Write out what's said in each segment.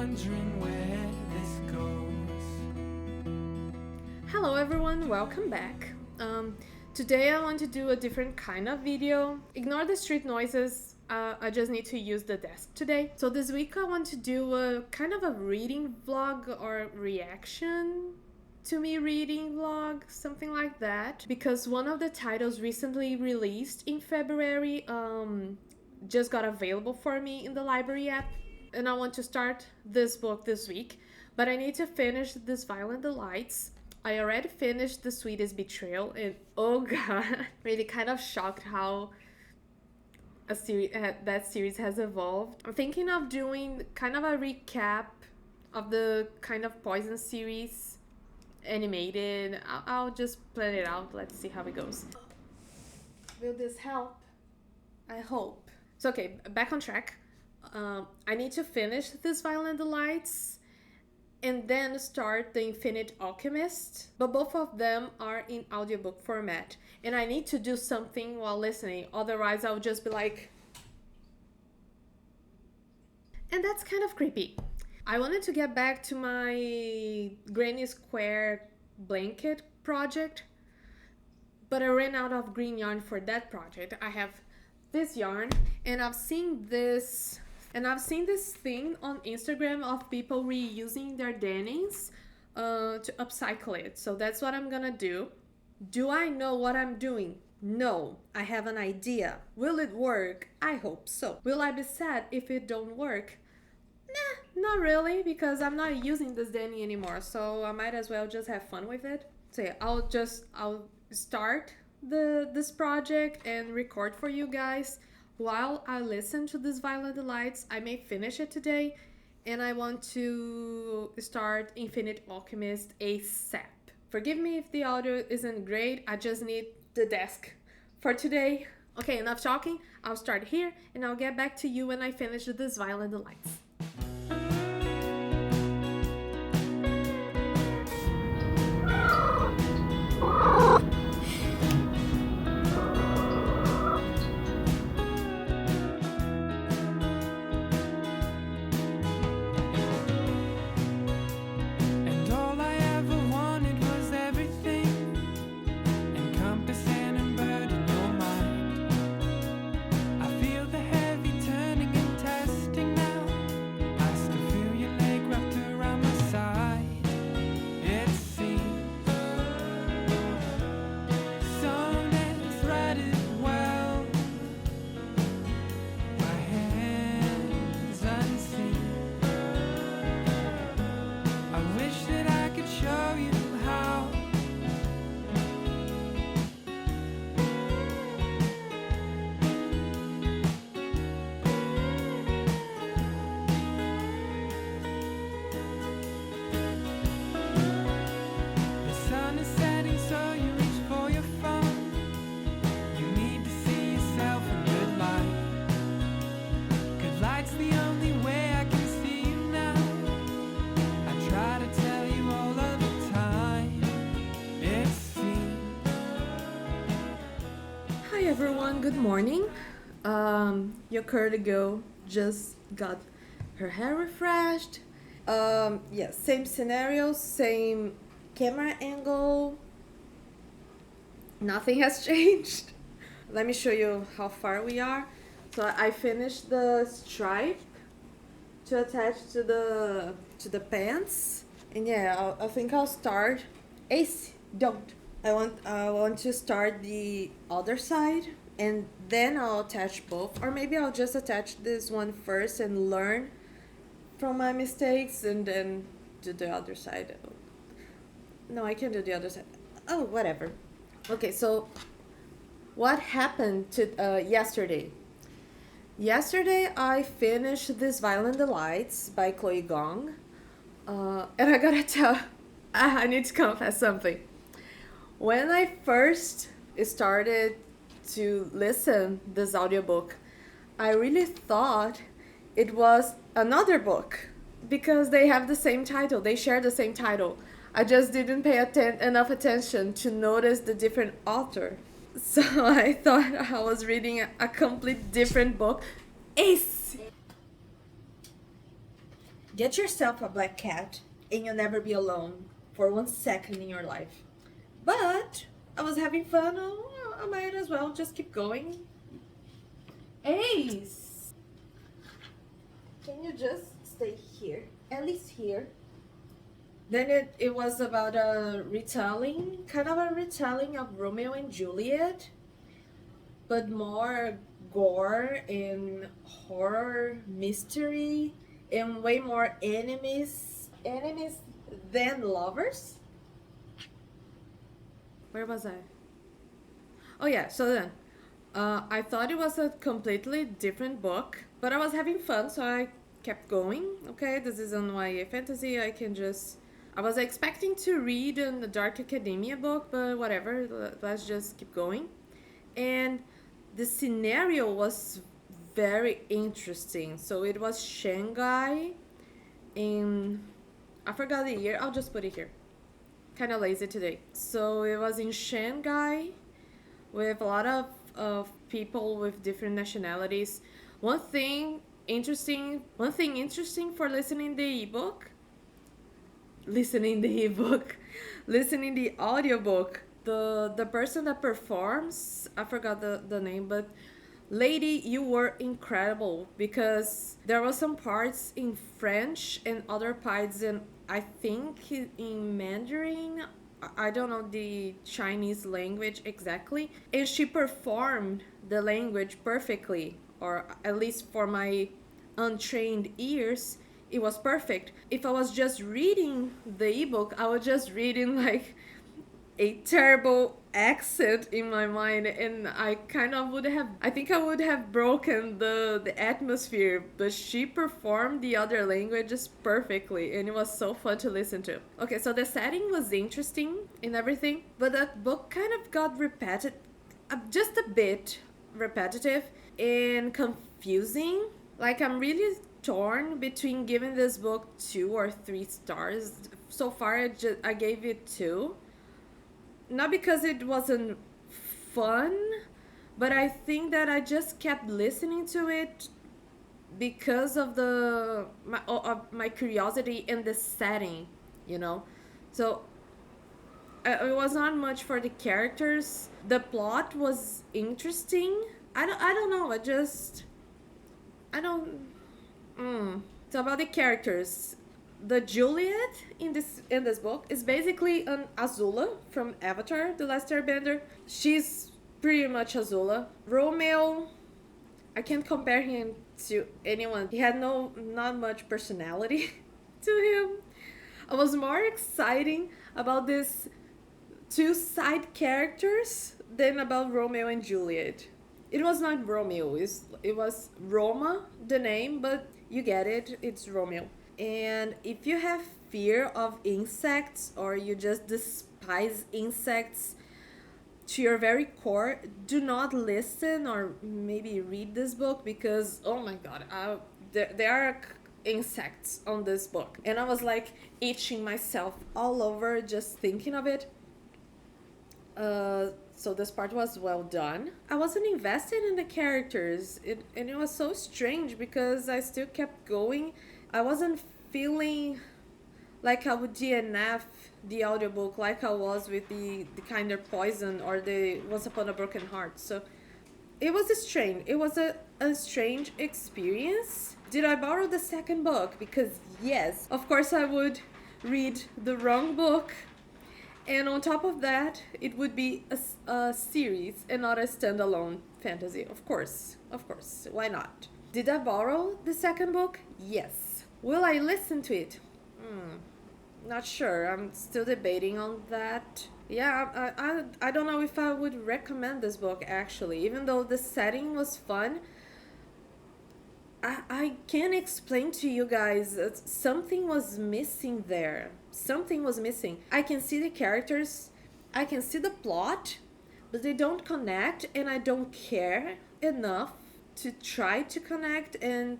wondering where this goes. Hello everyone, welcome back. Today I want to do a different kind of video. Ignore the street noises, I just need to use the desk today. So this week I want to do a kind of a reading vlog or reaction to me reading vlog, something like that. Because one of the titles recently released in February just got available for me in the library app. And I want to start this book this week, but I need to finish this Violent Delights. I already finished The Sweetest Betrayal, and oh god, really kind of shocked how that series has evolved. I'm thinking of doing kind of a recap of the kind of Poison series, animated. I'll just plan it out. Let's see how it goes. Will this help? I hope. So okay, back on track. I need to finish this Violent Delights and then start the Infinity Alchemists, but both of them are in audiobook format, and I need to do something while listening, otherwise I'll just be like, and that's kind of creepy. I wanted to get back to my Granny Square blanket project, but I ran out of green yarn for that project. I have this yarn, and I've seen this thing on Instagram of people reusing their denim's to upcycle it. So that's what I'm gonna do. Do I know what I'm doing? No. I have an idea. Will it work? I hope so. Will I be sad if it don't work? Nah, not really, because I'm not using this denim anymore, so I might as well just have fun with it. So yeah, I'll start this project and record for you guys while I listen to this Violent Delights. I may finish it today, and I want to start Infinite Alchemist ASAP. Forgive me if the audio isn't great, I just need the desk for today. Okay, enough talking. I'll start here, and I'll get back to you when I finish this Violent Delights. Everyone, good morning. Your curly girl just got her hair refreshed. Same scenario, same camera angle. Nothing has changed. Let me show you how far we are. So I finished the stripe to attach to the pants, and yeah, I think I'll start. Ace, don't. I want to start the other side, and then I'll attach both, or maybe I'll just attach this one first and learn from my mistakes and then do the other side. No, I can do the other side. Oh, whatever. Okay, so what happened to yesterday? Yesterday I finished this Violent Delights by Chloe Gong, and I gotta tell, I need to confess something. When I first started to listen this audiobook, I really thought it was another book because they have the same title. They share the same title. I just didn't pay enough attention to notice the different author. So I thought I was reading a complete different book. Ace! Get yourself a black cat and you'll never be alone for 1 second in your life. But I was having fun. Oh, I might as well just keep going. Ace, can you just stay here? At least here. Then it was about a retelling, kind of a retelling of Romeo and Juliet, but more gore and horror, mystery, and way more enemies than lovers. Where was I? Oh yeah, so then I thought it was a completely different book, but I was having fun, so I kept going. Okay, this is on YA fantasy. I was expecting to read a dark academia book, but whatever. Let's just keep going. And the scenario was very interesting. So it was Shanghai in, I forgot the year. I'll just put it here. Kind of lazy today. So it was in Shanghai with a lot of people with different nationalities. One thing interesting for listening the ebook, listening the ebook, listening the audiobook. The person that performs, I forgot the name, but lady, you were incredible because there were some parts in French and other parts in, I think, in Mandarin. I don't know the Chinese language exactly. And she performed the language perfectly, or at least for my untrained ears, it was perfect. If I was just reading the ebook, I was just reading like a terrible accent in my mind, and I think I would have broken the atmosphere, but she performed the other languages perfectly, and it was so fun to listen to. Okay, so the setting was interesting and everything, but that book kind of got repetitive, just a bit repetitive and confusing. Like, I'm really torn between giving this book 2 or 3 stars. So far I gave it 2, not because it wasn't fun, but I think that I just kept listening to it because of my curiosity in the setting, you know. So it was not much for the characters. The plot was interesting. I don't know. I don't. So about the characters, the Juliet in this book is basically an Azula from Avatar: The Last Airbender. She's pretty much Azula. Romeo, I can't compare him to anyone. He had not much personality to him. I was more exciting about these 2 side characters than about Romeo and Juliet. It was not Romeo. It was Roma, the name, but you get it. It's Romeo. And if you have fear of insects or you just despise insects to your very core, do not listen or maybe read this book because, oh my god, there are insects on this book. And I was like itching myself all over just thinking of it. So this part was well done. I wasn't invested in the characters, and it was so strange because I still kept going. I wasn't feeling like I would DNF the audiobook like I was with the Kinder Poison or the Once Upon a Broken Heart. So it was strange. It was a strange experience. Did I borrow the second book? Because yes, of course I would read the wrong book. And on top of that, it would be a series and not a standalone fantasy. Of course. Why not? Did I borrow the second book? Yes. Will I listen to it? Not sure. I'm still debating on that. Yeah, I don't know if I would recommend this book actually. Even though the setting was fun, I can't explain to you guys that something was missing there. Something was missing. I can see the characters, I can see the plot, but they don't connect, and I don't care enough to try to connect and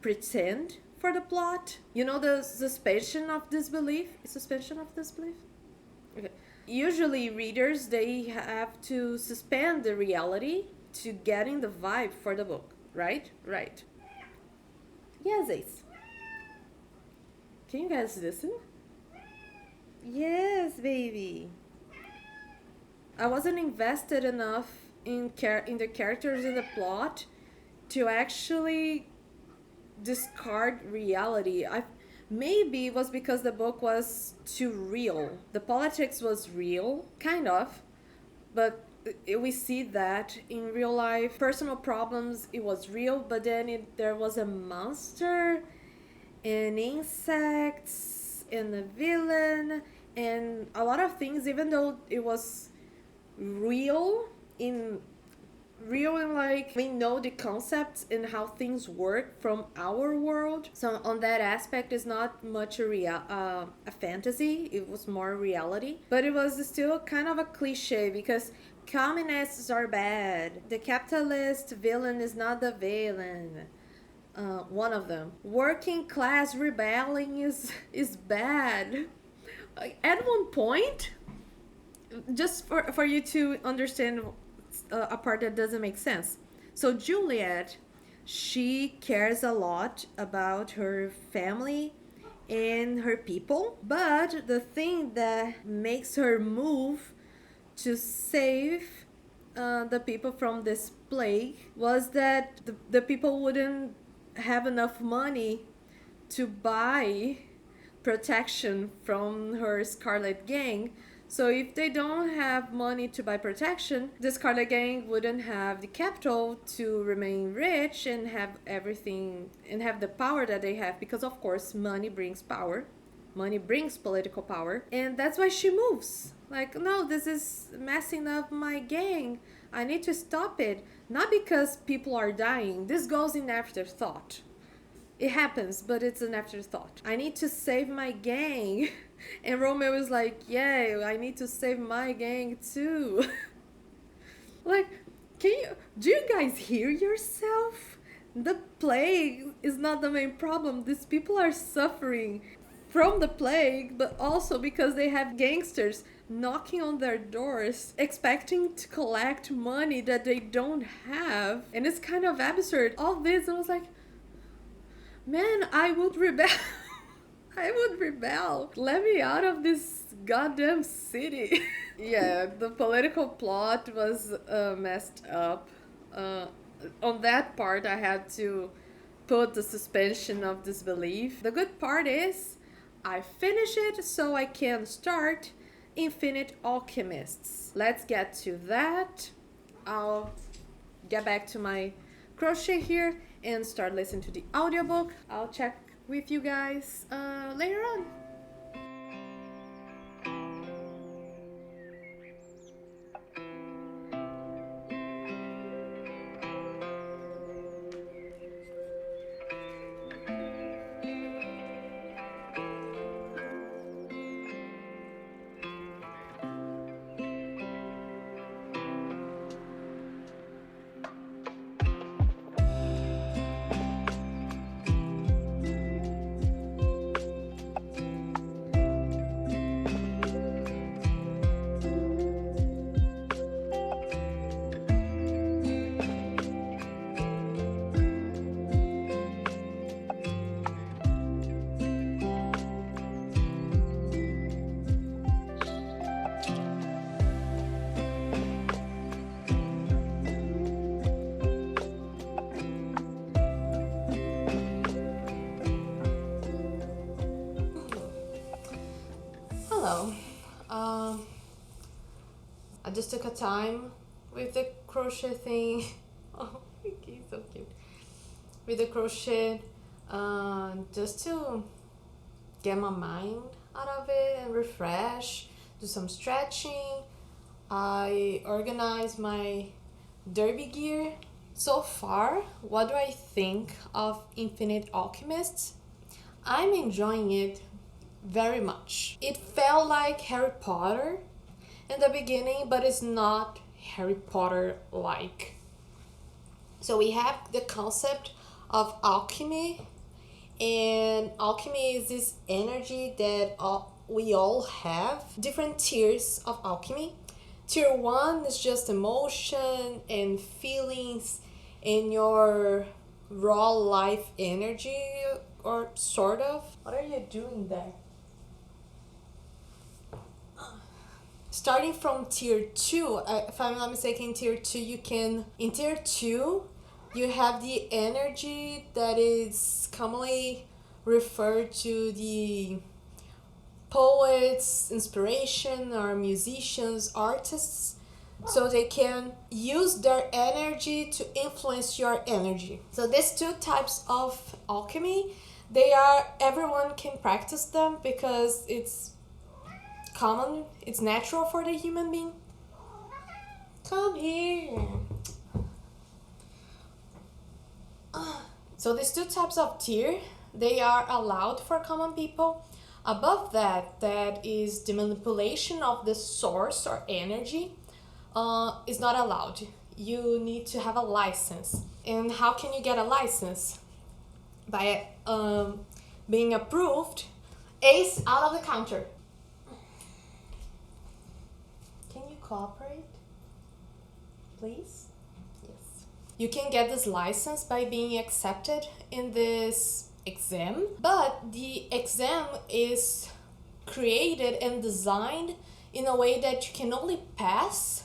pretend for the plot. You know, the suspension of disbelief? Suspension of disbelief? Okay. Usually readers, they have to suspend the reality to get in the vibe for the book, right? Right. Yes, Ace. Can you guys listen? Yes, baby. I wasn't invested enough in the characters in the plot to actually discard reality. I maybe it was because the book was too real. The politics was real, kind of, but we see that in real life. Personal problems, it was real, but then there was a monster and insects and a villain and a lot of things. Even though it was real in like we know the concepts and how things work from our world, so on that aspect it's not much a fantasy, it was more reality, but it was still kind of a cliche because communists are bad, the capitalist villain is not the villain. One of them, working class rebelling is bad. At one point, just for you to understand a part that doesn't make sense. So Juliet, she cares a lot about her family and her people, but the thing that makes her move to save the people from this plague was that the people wouldn't have enough money to buy protection from her Scarlet Gang. So if they don't have money to buy protection, the Scarlet Gang wouldn't have the capital to remain rich and have everything and have the power that they have, because of course money brings power. Money brings political power, and that's why she moves. Like, no, this is messing up my gang. I need to stop it. Not because people are dying. This goes in afterthought. It happens, but it's an afterthought. I need to save my gang. And Romeo is like, yeah, I need to save my gang too. Like, do you guys hear yourself? The plague is not the main problem. These people are suffering from the plague, but also because they have gangsters knocking on their doors expecting to collect money that they don't have. And it's kind of absurd. All this, I was like, man, I would rebel. I would rebel. Let me out of this goddamn city. Yeah, the political plot was messed up. On that part, I had to put the suspension of disbelief. The good part is, I finish it so I can start Infinite Alchemists. Let's get to that. I'll get back to my crochet here and start listening to the audiobook. I'll check with you guys later on. Hello. I just took a time with the crochet thing. Oh, he's so cute. With the crochet, just to get my mind out of it and refresh, do some stretching. I organize my derby gear. So far, what do I think of Infinite Alchemists? I'm enjoying it very much. It felt like Harry Potter in the beginning, but it's not Harry Potter like. So we have the concept of alchemy, and alchemy is this energy that we all have. Different tiers of alchemy. Tier 1 is just emotion and feelings and your raw life energy or sort of. What are you doing there? Starting from tier 2, if I'm not mistaken, tier 2 you can, in tier 2 you have the energy that is commonly referred to the poets, inspiration, or musicians, artists, so they can use their energy to influence your energy. So these two types of alchemy, everyone can practice them because it's common, it's natural for the human being. Come here. So these two types of tier, they are allowed for common people. Above that, that is the manipulation of the source or energy, is not allowed. You need to have a license. And how can you get a license? By being approved. Ace, out of the counter. Can you cooperate, please? Yes. You can get this license by being accepted in this exam, but the exam is created and designed in a way that you can only pass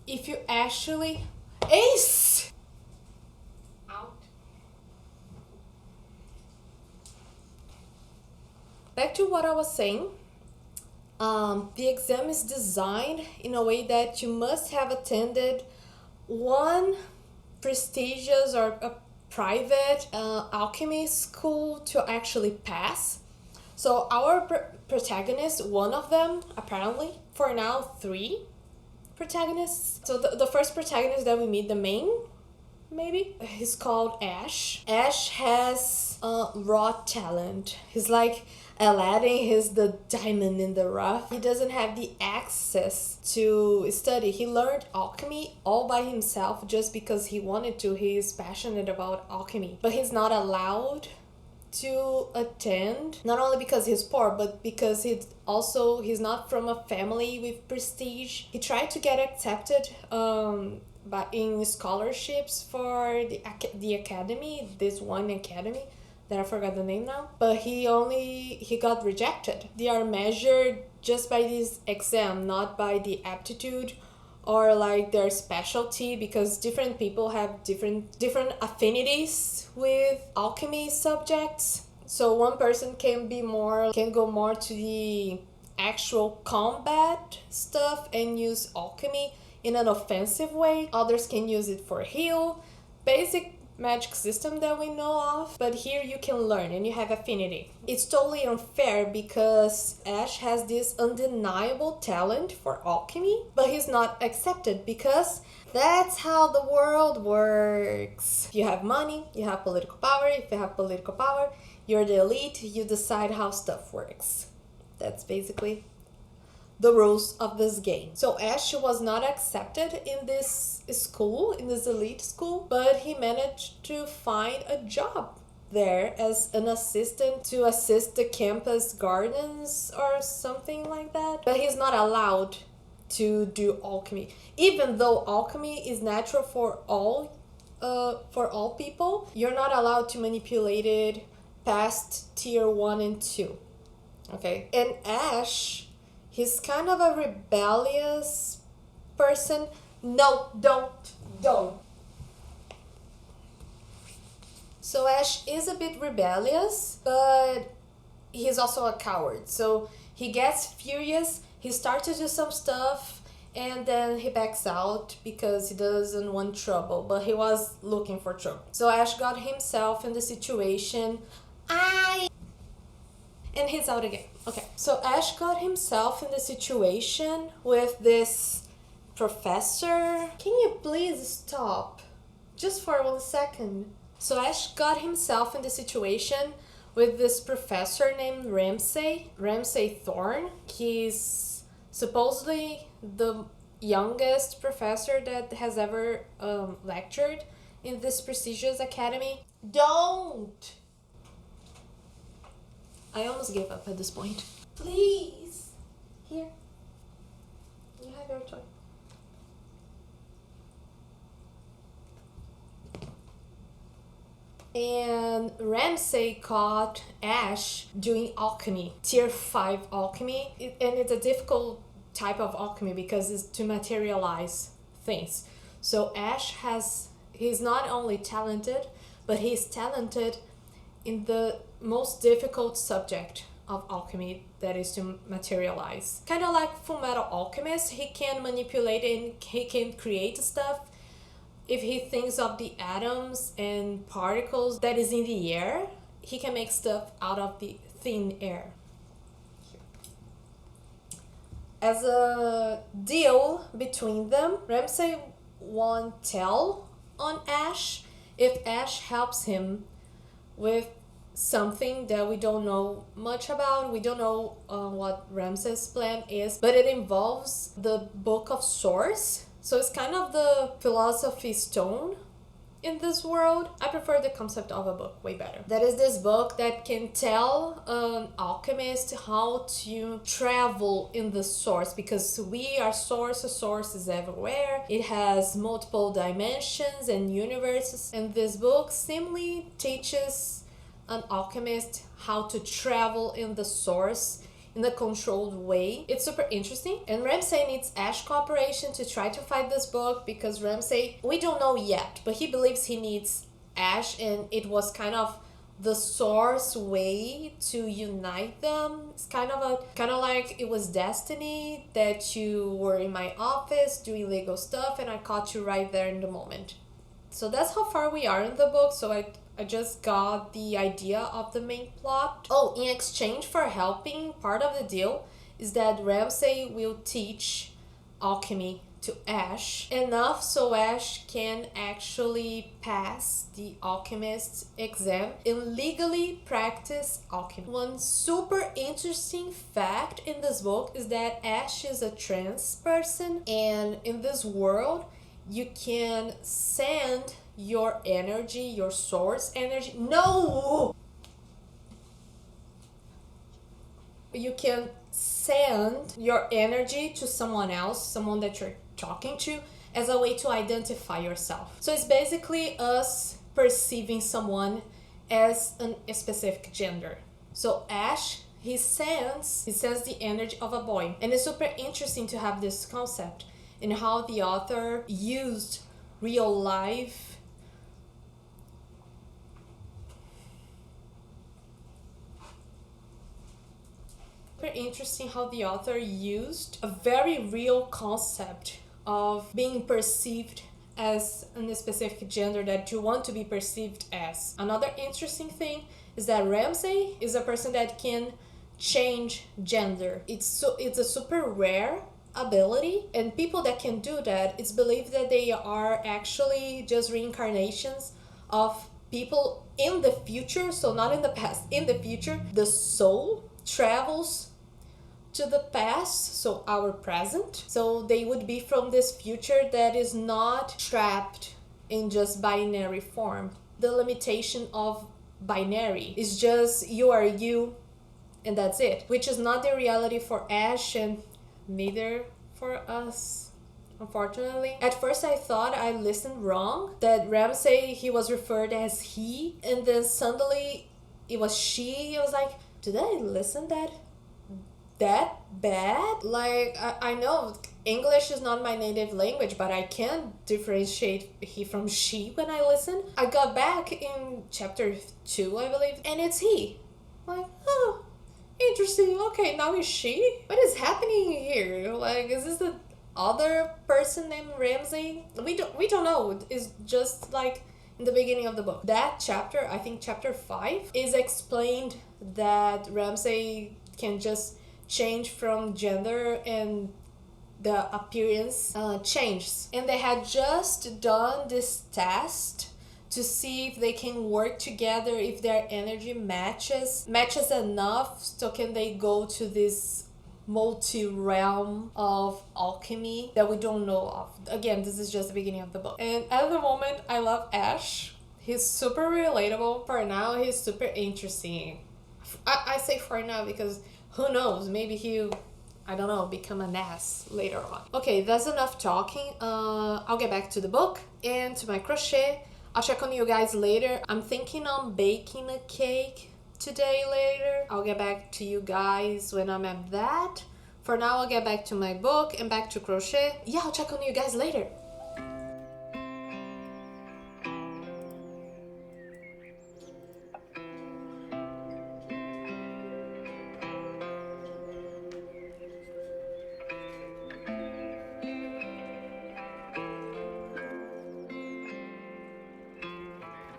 if you actually ace out. Back to what I was saying. The exam is designed in a way that you must have attended one prestigious or a private alchemy school to actually pass. So our protagonist, one of them, apparently, for now 3 protagonists. So the first protagonist that we meet, the main, maybe, he's called Ash. Ash has raw talent. He's like Aladdin, he's the diamond in the rough. He doesn't have the access to study. He learned alchemy all by himself just because he wanted to. He is passionate about alchemy. But he's not allowed to attend, not only because he's poor, but because he's not from a family with prestige. He tried to get accepted but in scholarships for the academy, this one academy that I forgot the name now, but he got rejected. They are measured just by this exam, not by the aptitude or like their specialty, because different people have different affinities with alchemy subjects. So one person can go more to the actual combat stuff and use alchemy in an offensive way. Others can use it for heal, basic magic system that we know of, but here you can learn and you have affinity. It's totally unfair because Ash has this undeniable talent for alchemy, but he's not accepted because that's how the world works. If you have money, you have political power. If you have political power, you're the elite, you decide how stuff works. That's basically the rules of this game. So Ash was not accepted in this school, in this elite school, but he managed to find a job there as an assistant to assist the campus gardens or something like that. But he's not allowed to do alchemy, even though alchemy is natural for all people. You're not allowed to manipulate it past tier 1 and 2. Okay, and Ash, he's kind of a rebellious person. No, don't. So Ash is a bit rebellious, but he's also a coward. So he gets furious, he starts to do some stuff, and then he backs out because he doesn't want trouble, but he was looking for trouble. So Ash got himself in the situation. And he's out again. Okay, so Ash got himself in the situation with this professor. Can you please stop? Just for 1 second. So Ash got himself in the situation with this professor named Ramsay Thorn. He's supposedly the youngest professor that has ever lectured in this prestigious academy. Don't! I almost gave up at this point. Please! Here. You have your toy. And Ramsay caught Ash doing alchemy, tier 5 alchemy, and it's a difficult type of alchemy because it's to materialize things. So he's not only talented, but he's talented in the most difficult subject of alchemy, that is to materialize. Kind of like Fullmetal Alchemist, he can manipulate and he can create stuff. If he thinks of the atoms and particles that is in the air, he can make stuff out of the thin air. As a deal between them, Ramsay won't tell on Ash if Ash helps him with something that we don't know much about. We don't know what Ramsay's plan is, but it involves the Book of Swords. So it's kind of the philosophy stone in this world. I prefer the concept of a book way better. That is this book that can tell an alchemist how to travel in the source, because we are source is everywhere. It has multiple dimensions and universes, and this book simply teaches an alchemist how to travel in the source in a controlled way. It's super interesting, and Ramsay needs Ash cooperation to try to fight this book, because Ramsay, we don't know yet, but he believes he needs Ash, and it was kind of the source way to unite them. It's kind of like it was destiny that you were in my office doing Lego stuff and I caught you right there in the moment. So that's how far we are in the book. So I just got the idea of the main plot. Oh, in exchange for helping, part of the deal is that Ramsay will teach alchemy to Ash, enough so Ash can actually pass the alchemist exam and legally practice alchemy. One super interesting fact in this book is that Ash is a trans person, and in this world you can send your energy, your source energy. No! You can send your energy to someone else, someone that you're talking to, as a way to identify yourself. So it's basically us perceiving someone as a specific gender. So Ash, he sends the energy of a boy. And it's super interesting to have this concept and how the author used real life interesting how the author used a very real concept of being perceived as a specific gender that you want to be perceived as. Another interesting thing is that Ramsay is a person that can change gender. It's a super rare ability, and people that can do that, it's believed that they are actually just reincarnations of people in the future. So not in the past, in the future. The soul travels to the past, so our present. So they would be from this future that is not trapped in just binary form. The limitation of binary is just you are you and that's it, which is not the reality for Ash and neither for us, unfortunately. At first I thought I listened wrong, that Ramsay, he was referred as he, and then suddenly it was she. I was like, did I listen that bad? Like, I know English is not my native language, but I can differentiate he from she when I listen. I got back in chapter 2, I believe, and it's he. Like, oh, interesting. Okay, now it's she? What is happening here? Like, is this the other person named Ramsay? We don't know. It's just like in the beginning of the book. That chapter, I think chapter 5, is explained that Ramsay can just change from gender and the appearance changes. And they had just done this test to see if they can work together, if their energy matches enough, so can they go to this multi-realm of alchemy that we don't know of. Again, this is just the beginning of the book. And at the moment, I love Ash. He's super relatable. For now, he's super interesting. I say for now because who knows, maybe he'll, I don't know, become an ass later on. Okay, that's enough talking. I'll get back to the book and to my crochet. I'll check on you guys later. I'm thinking on baking a cake today later. I'll get back to you guys when I'm at that. For now, I'll get back to my book and back to crochet. Yeah, I'll check on you guys later.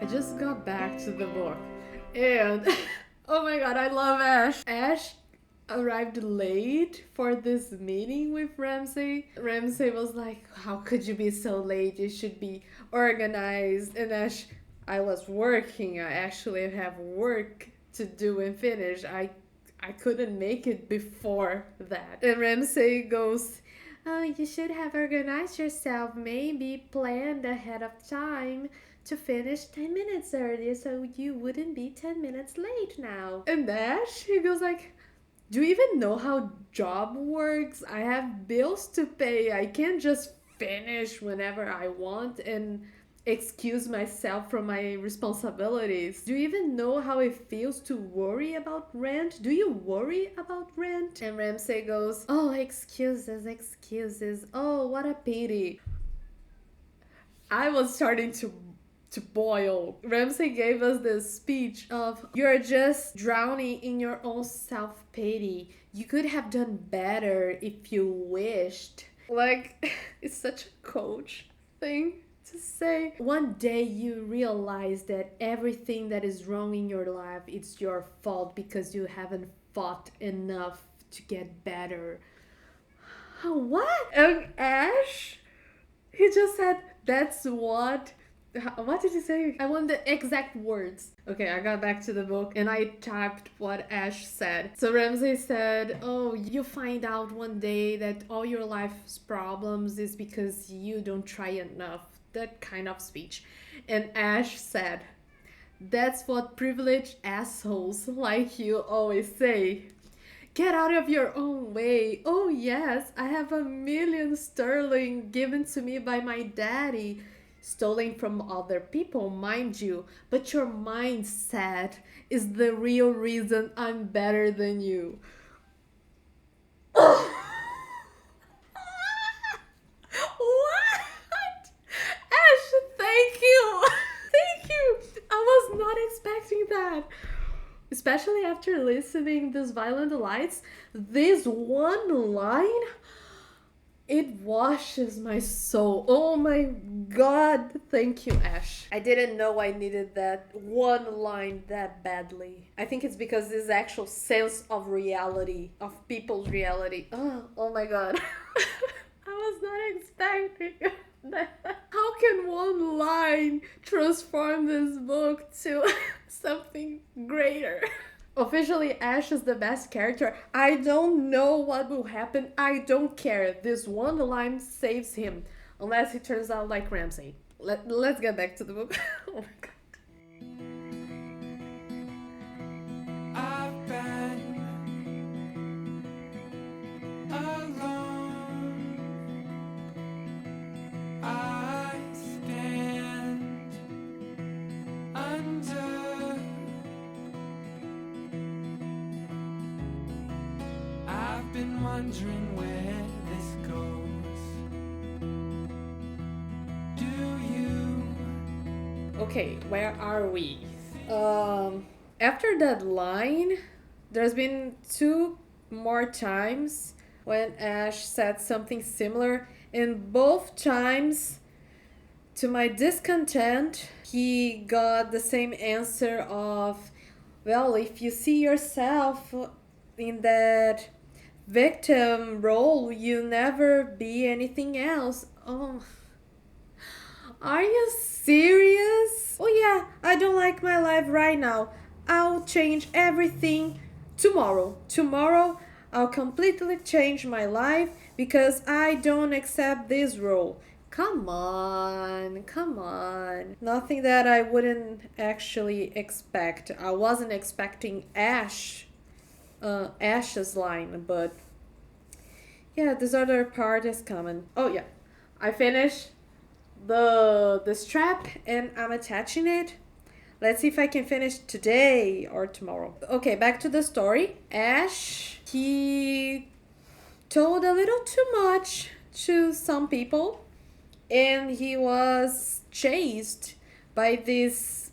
I just got back to the book and oh my god, I love Ash. Ash arrived late for this meeting with Ramsay. Ramsay was like, how could you be so late? You should be organized. And Ash, I was working. I actually have work to do and finish. I couldn't make it before that. And Ramsay goes, oh, you should have organized yourself, maybe planned ahead of time to finish 10 minutes earlier so you wouldn't be 10 minutes late now. And Ash, he goes like, do you even know how job works? I have bills to pay. I can't just finish whenever I want and excuse myself from my responsibilities. Do you even know how it feels to worry about rent? Do you worry about rent? And Ramsay goes, oh, excuses, excuses. Oh, what a pity. I was starting to boil. Ramsay gave us this speech of, you're just drowning in your own self-pity. You could have done better if you wished. Like, it's such a coach thing to say. One day you realize that everything that is wrong in your life, it's your fault because you haven't fought enough to get better. What? And Ash, he just said, that's what did he say? I want the exact words. Okay, I got back to the book and I typed what Ash said. So Ramsay said, oh, you find out one day that all your life's problems is because you don't try enough. That kind of speech. And Ash said, that's what privileged assholes like you always say. Get out of your own way. Oh yes, I have £1,000,000 given to me by my daddy. Stolen from other people, mind you, but your mindset is the real reason I'm better than you. What? Ash, thank you. Thank you. I was not expecting that. Especially after listening this Violent Delights, this one line, it washes my soul. Oh my god. Thank you, Ash. I didn't know I needed that one line that badly. I think it's because this actual sense of reality, of people's reality. Oh my god. I was not expecting that. How can one line transform this book to something greater? Officially, Ash is the best character. I don't know what will happen. I don't care. This one line saves him. Unless he turns out like Ramsay. Let's get back to the book. Oh my god. I've been alone. I stand under. I've been wondering where this goes. Do you? Okay, where are we? After that line, there's been 2 more times when Ash said something similar, and both times, to my discontent, he got the same answer of, well, if you see yourself in that victim role, you never be anything else. Oh, are you serious? Oh yeah, I don't like my life right now. I'll change everything tomorrow. Tomorrow, I'll completely change my life because I don't accept this role. Come on, come on. Nothing that I wouldn't actually expect. I wasn't expecting Ash's line, but yeah, this other part is coming. Oh yeah, I finished the strap and I'm attaching it. Let's see if I can finish today or tomorrow. Okay, back to the story. Ash, he told a little too much to some people, and he was chased by this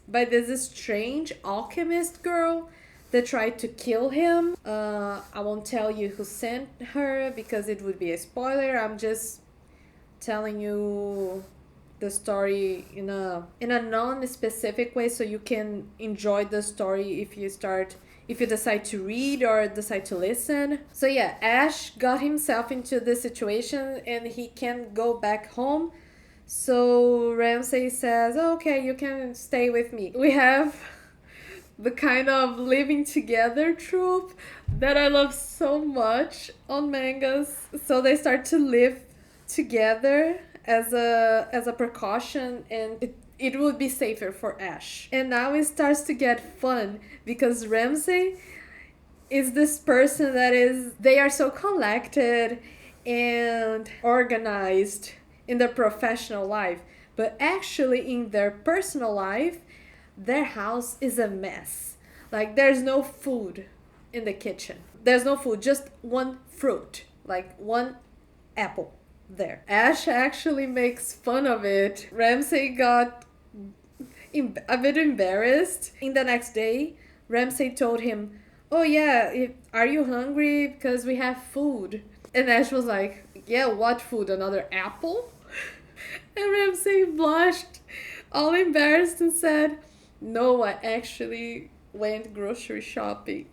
strange alchemist girl that tried to kill him. I won't tell you who sent her because it would be a spoiler. I'm just telling you the story in a non-specific way so you can enjoy the story if you decide to read or decide to listen. So yeah, Ash got himself into this situation and he can't go back home. So Ramsay says, okay, you can stay with me. We have the kind of living together trope that I love so much on mangas. So they start to live together as a precaution, and it would be safer for Ash. And now it starts to get fun because Ramsay is this person they are so collected and organized in their professional life, but actually in their personal life, their house is a mess. Like there's no food in the kitchen. There's no food, just one fruit, like one apple there. Ash actually makes fun of it. Ramsay got a bit embarrassed. In the next day, Ramsay told him, oh yeah, are you hungry? Because we have food. And Ash was like, yeah, what food? Another apple? And Ramsay blushed, all embarrassed, and said, no, I actually went grocery shopping.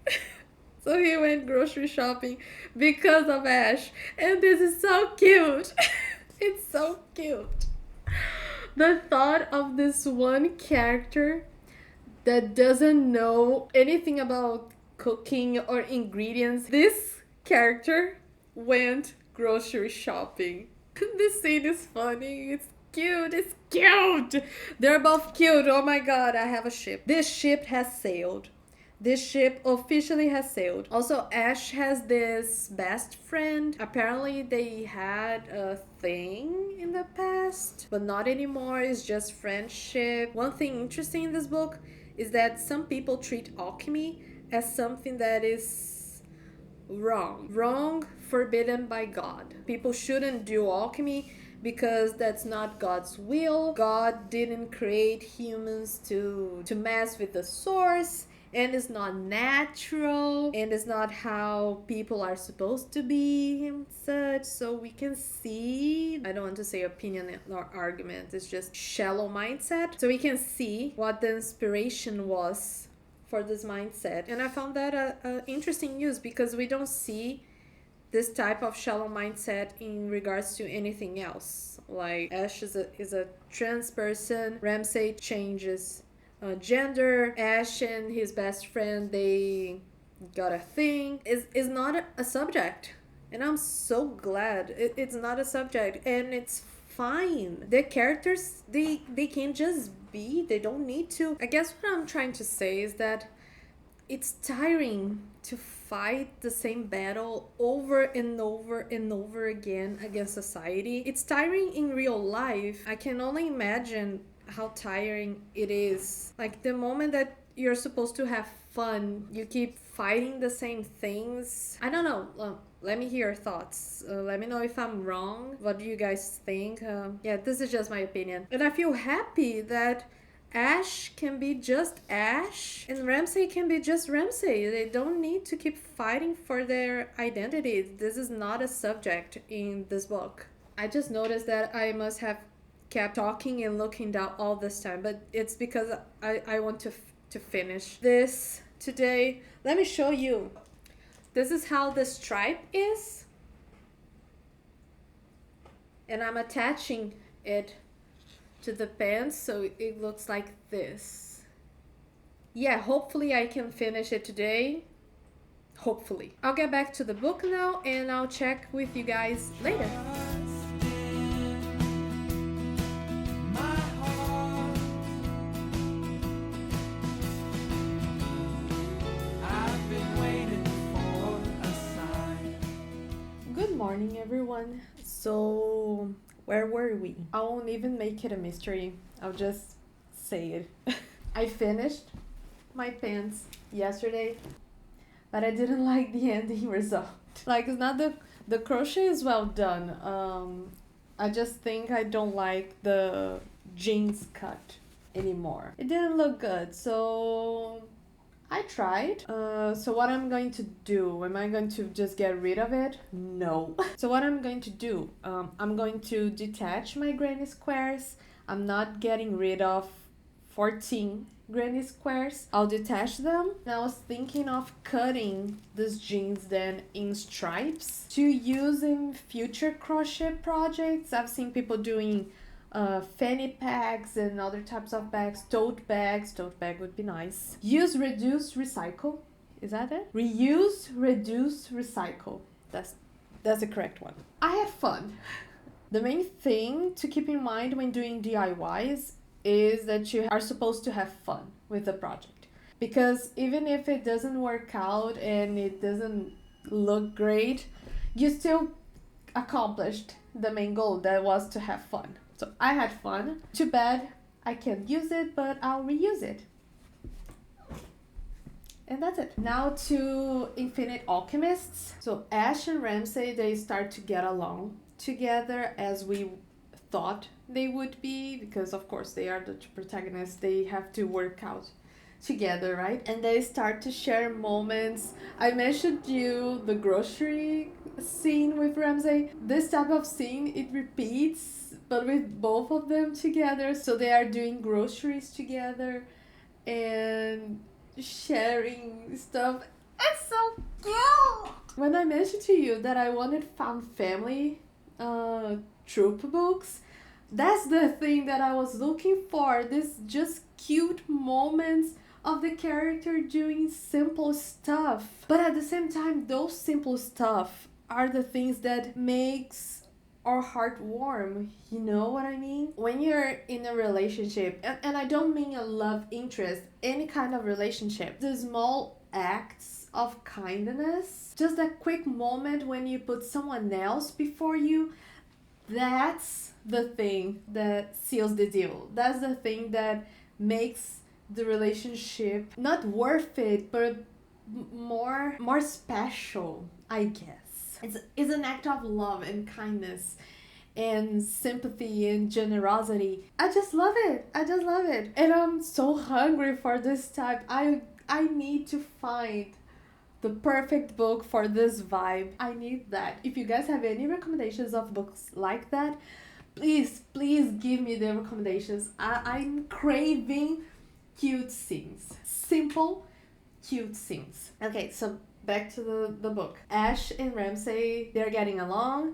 So he went grocery shopping because of Ash. And this is so cute. It's so cute. The thought of this one character that doesn't know anything about cooking or ingredients. This character went grocery shopping. This scene is funny. It's cute. It's cute. They're both cute. Oh my god, I have a ship. This ship has sailed. This ship officially has sailed. Also, Ash has this best friend. Apparently, they had a thing in the past, but not anymore. It's just friendship. One thing interesting in this book is that some people treat alchemy as something that is wrong, forbidden by God. People shouldn't do alchemy because that's not God's will. God didn't create humans to mess with the source, and it's not natural, and it's not how people are supposed to be and such. So we can see, I don't want to say opinion or argument, it's just shallow mindset. So we can see what the inspiration was for this mindset. And I found that a interesting use because we don't see this type of shallow mindset in regards to anything else. Like Ash is a trans person. Ramsay changes gender. Ash and his best friend, they got a thing. Is not a subject, and I'm so glad it's not a subject, and it's fine. The characters, they can just be. They don't need to. I guess what I'm trying to say is that it's tiring to fight the same battle over and over and over again against society. It's tiring in real life. I can only imagine how tiring it is. Like the moment that you're supposed to have fun, you keep fighting the same things. I don't know. Let me hear your thoughts. Let me know if I'm wrong. What do you guys think? Yeah, this is just my opinion. And I feel happy that Ash can be just Ash and Ramsay can be just Ramsay. They don't need to keep fighting for their identity. This is not a subject in this book. I just noticed that I must have kept talking and looking down all this time, but it's because I want to finish this today. Let me show you. This is how the stripe is, and I'm attaching it to the pants so it looks like this. Yeah, hopefully I can finish it today. Hopefully. I'll get back to the book now and I'll check with you guys later. Good morning, everyone. So Where were we? I won't even make it a mystery. I'll just say it. I finished my pants yesterday, but I didn't like the ending result. Like, it's not the crochet is well done. I just think I don't like the jeans cut anymore. It didn't look good, so I tried. So what I'm going to do, am I going to just get rid of it? No. So what I'm going to do, I'm going to detach my granny squares. I'm not getting rid of 14 granny squares. I'll detach them. And I was thinking of cutting these jeans then in stripes to use in future crochet projects. I've seen people doing fanny packs and other types of bags, tote bags. Tote bag would be nice. Use, reduce, recycle. Is that it? Reuse, reduce, recycle. That's the correct one. I had fun. The main thing to keep in mind when doing DIYs is that you are supposed to have fun with the project. Because even if it doesn't work out and it doesn't look great, you still accomplished the main goal, that was to have fun. So I had fun. Too bad I can't use it, but I'll reuse it. And that's it. Now to Infinite Alchemists. So Ash and Ramsay, they start to get along together as we thought they would be, because of course they are the protagonists. They have to work out together, right? And they start to share moments. I mentioned you the grocery scene with Ramsay. This type of scene, it repeats, but with both of them together. So they are doing groceries together and sharing stuff. It's so cute! When I mentioned to you that I wanted found family trope books, that's the thing that I was looking for. This just cute moments of the character doing simple stuff. But at the same time, those simple stuff are the things that makes our heart warm. You know what I mean? When you're in a relationship, and I don't mean a love interest, any kind of relationship, the small acts of kindness, just that quick moment when you put someone else before you, that's the thing that seals the deal. That's the thing that makes the relationship not worth it, but more special, I guess. It's an act of love and kindness and sympathy and generosity. I just love it. I just love it. And I'm so hungry for this type. I need to find the perfect book for this vibe. I need that. If you guys have any recommendations of books like that, please give me the recommendations. I'm craving cute scenes. Simple, cute scenes. Okay, so back to the book. Ash and Ramsay, they're getting along,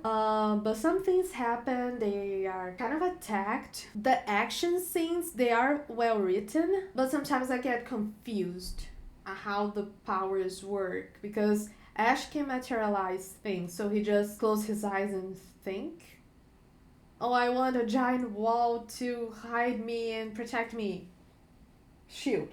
but some things happen. They are kind of attacked. The action scenes, they are well written, but sometimes I get confused how the powers work, because Ash can materialize things, so he just closes his eyes and think, oh, I want a giant wall to hide me and protect me. Shield.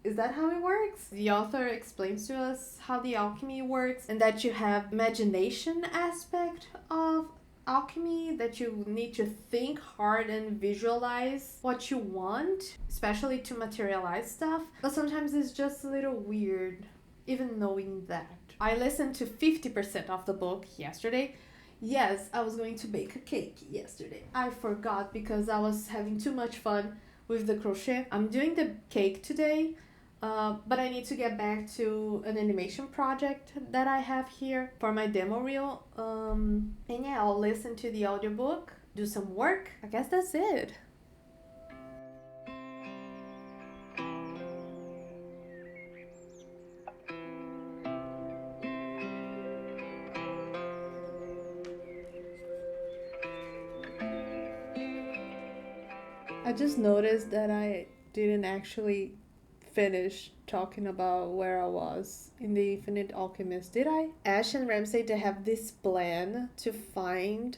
Is that how it works? The author explains to us how the alchemy works, and that you have imagination aspect of alchemy, that you need to think hard and visualize what you want, especially to materialize stuff. But sometimes it's just a little weird, even knowing that. I listened to 50% of the book yesterday. Yes, I was going to bake a cake yesterday. I forgot because I was having too much fun with the crochet. I'm doing the cake today. But I need to get back to an animation project that I have here for my demo reel. And yeah, I'll listen to the audiobook, do some work. I guess that's it. I just noticed that I didn't actually finish talking about where I was in the Infinite Alchemist, did I? Ash and Ramsay, they have this plan to find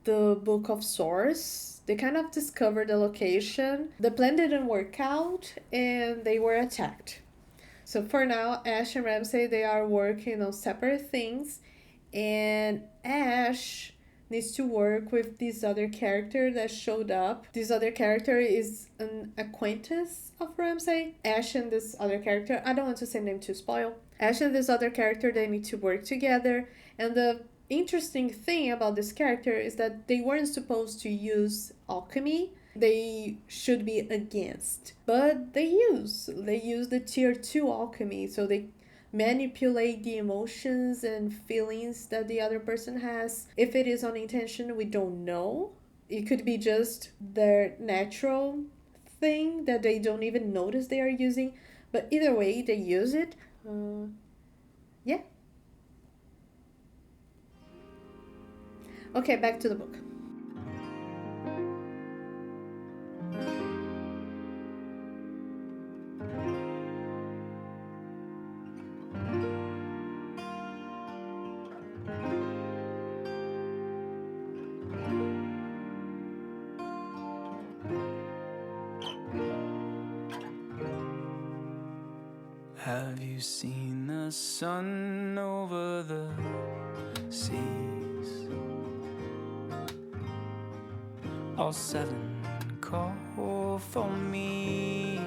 the Book of Swords. They kind of discovered the location. The plan didn't work out and they were attacked. So for now, Ash and Ramsay, they are working on separate things, and Ash needs to work with this other character that showed up. This other character is an acquaintance of Ramsay. Ash and this other character, I don't want to say name to spoil. Ash and this other character, they need to work together. And the interesting thing about this character is that they weren't supposed to use alchemy. They should be against. But they use the tier 2 alchemy, so they manipulate the emotions and feelings that the other person has. If it is unintentional, we don't know. It could be just their natural thing that they don't even notice they are using. But either way, they use it. Yeah. Okay, back to the book. Have you seen the sun over the seas? All seven call for me,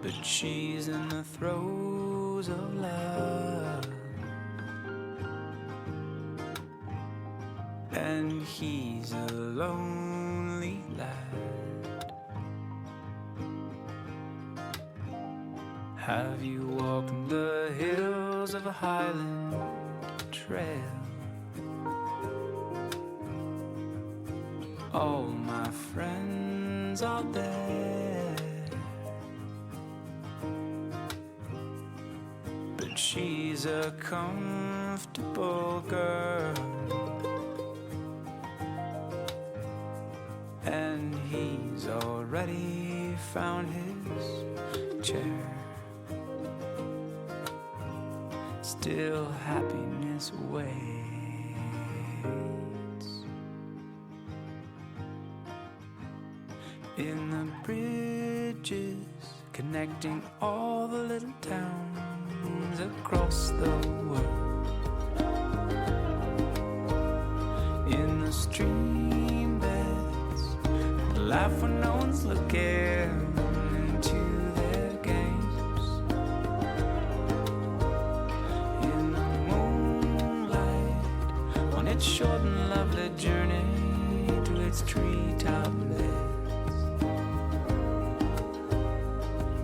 but she's in the throes of love, and he's a lonely lad. Have you walked the hills of a highland trail? All my friends are there, but she's a comfortable girl, and he's already found his chair. Still happiness waits in the bridges connecting all the little towns across the world, in the stream beds, laugh when no one's looking into their games, in the moonlight on its short and lovely journey to its treetop beds,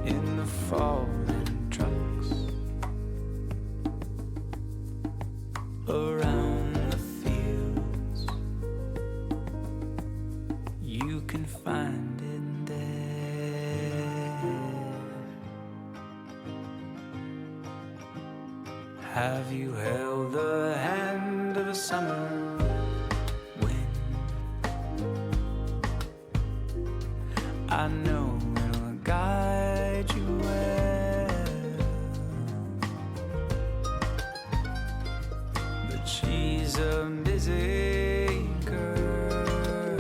in the falling trucks around the fields. You can find it there. Have you held the hand of a summer wind? I know it'll guide you well, but she's a busy girl,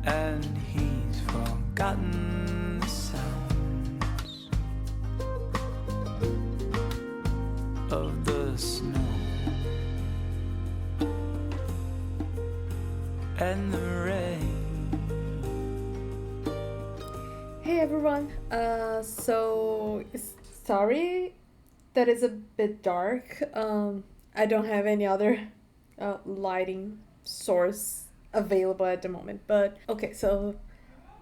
and he's forgotten the sounds of the snow and the rain. Hey everyone, so sorry that is a bit dark. I don't have any other lighting source available at the moment, but okay, so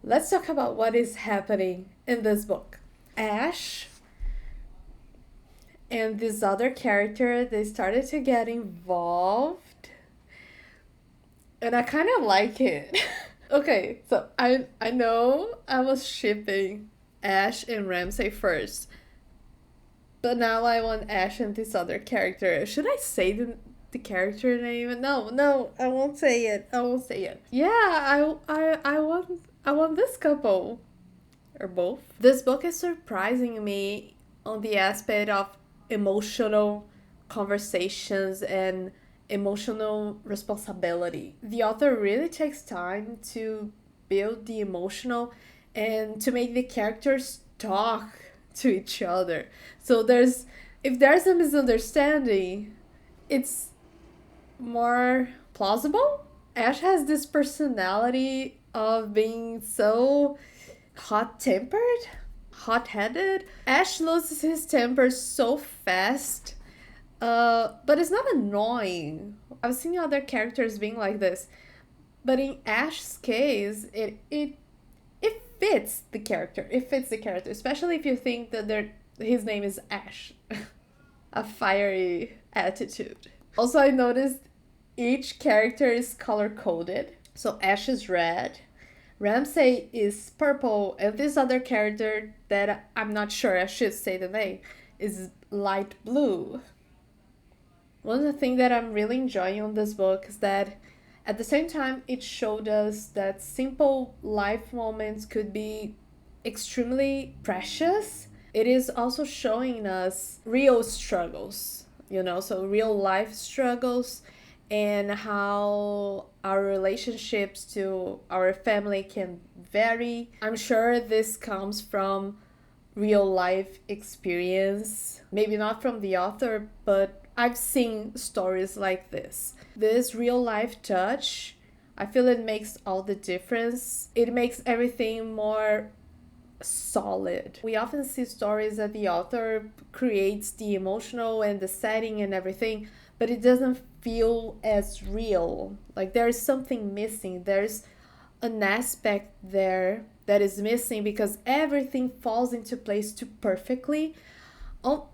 let's talk about what is happening in this book. Ash and this other character, they started to get involved, and I kind of like it. Okay, so I know I was shipping Ash and Ramsay first, but now I want Ash and this other character. Should I say the character name? No, I won't say it. Yeah, I want this couple, or both. This book is surprising me on the aspect of emotional conversations and emotional responsibility. The author really takes time to build the emotional and to make the characters talk to each other. So if there's a misunderstanding, it's more plausible. Ash has this personality of being so hot-tempered, hot-headed. Ash loses his temper so fast, but it's not annoying. I've seen other characters being like this, but in Ash's case, it fits the character. It fits the character, especially if you think that his name is Ash, a fiery attitude. Also, I noticed each character is color coded. So Ash is red, Ramsay is purple, and this other character that I'm not sure I should say the name is light blue. One of the things that I'm really enjoying on this book is that at the same time it showed us that simple life moments could be extremely precious. It is also showing us real struggles, so real life struggles, and how our relationships to our family can vary. I'm sure this comes from real life experience, maybe not from the author, but I've seen stories like this. This real life touch, I feel it makes all the difference. It makes everything more solid. We often see stories that the author creates the emotional and the setting and everything, but it doesn't feel as real. Like there's something missing. There's an aspect there that is missing because everything falls into place too perfectly.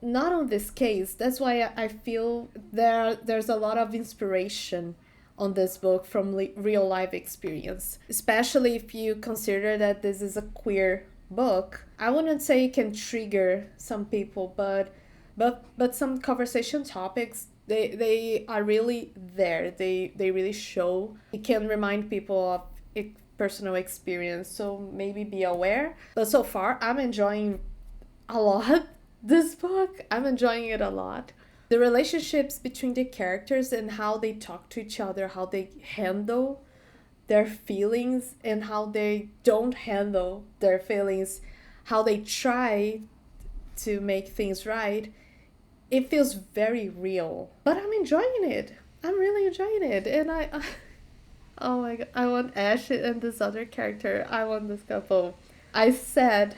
Not on this case. That's why I feel there's a lot of inspiration on this book from real life experience, especially if you consider that this is a queer book. I wouldn't say it can trigger some people, but some conversation topics, they are really there. They really show. It can remind people of personal experience, so maybe be aware. But so far, I'm enjoying a lot this book. I'm enjoying it a lot. The relationships between the characters and how they talk to each other, how they handle their feelings and how they don't handle their feelings, how they try to make things right. It feels very real, but I'm enjoying it. I'm really enjoying it. And oh my god, I want Ash and this other character. I want this couple. I said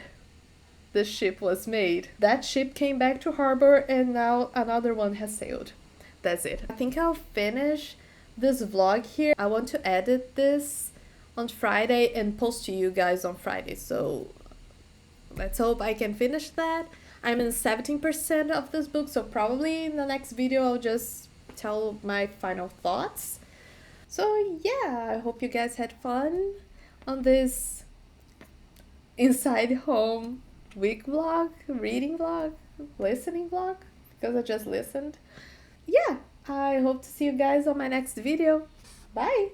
the ship was made. That ship came back to harbor and now another one has sailed. That's it. I think I'll finish this vlog here. I want to edit this on Friday and post to you guys on Friday. So let's hope I can finish that. I'm in 17% of this book, so probably in the next video I'll just tell my final thoughts. So yeah, I hope you guys had fun on this inside home week vlog, reading vlog, listening vlog, because I just listened. Yeah, I hope to see you guys on my next video. Bye!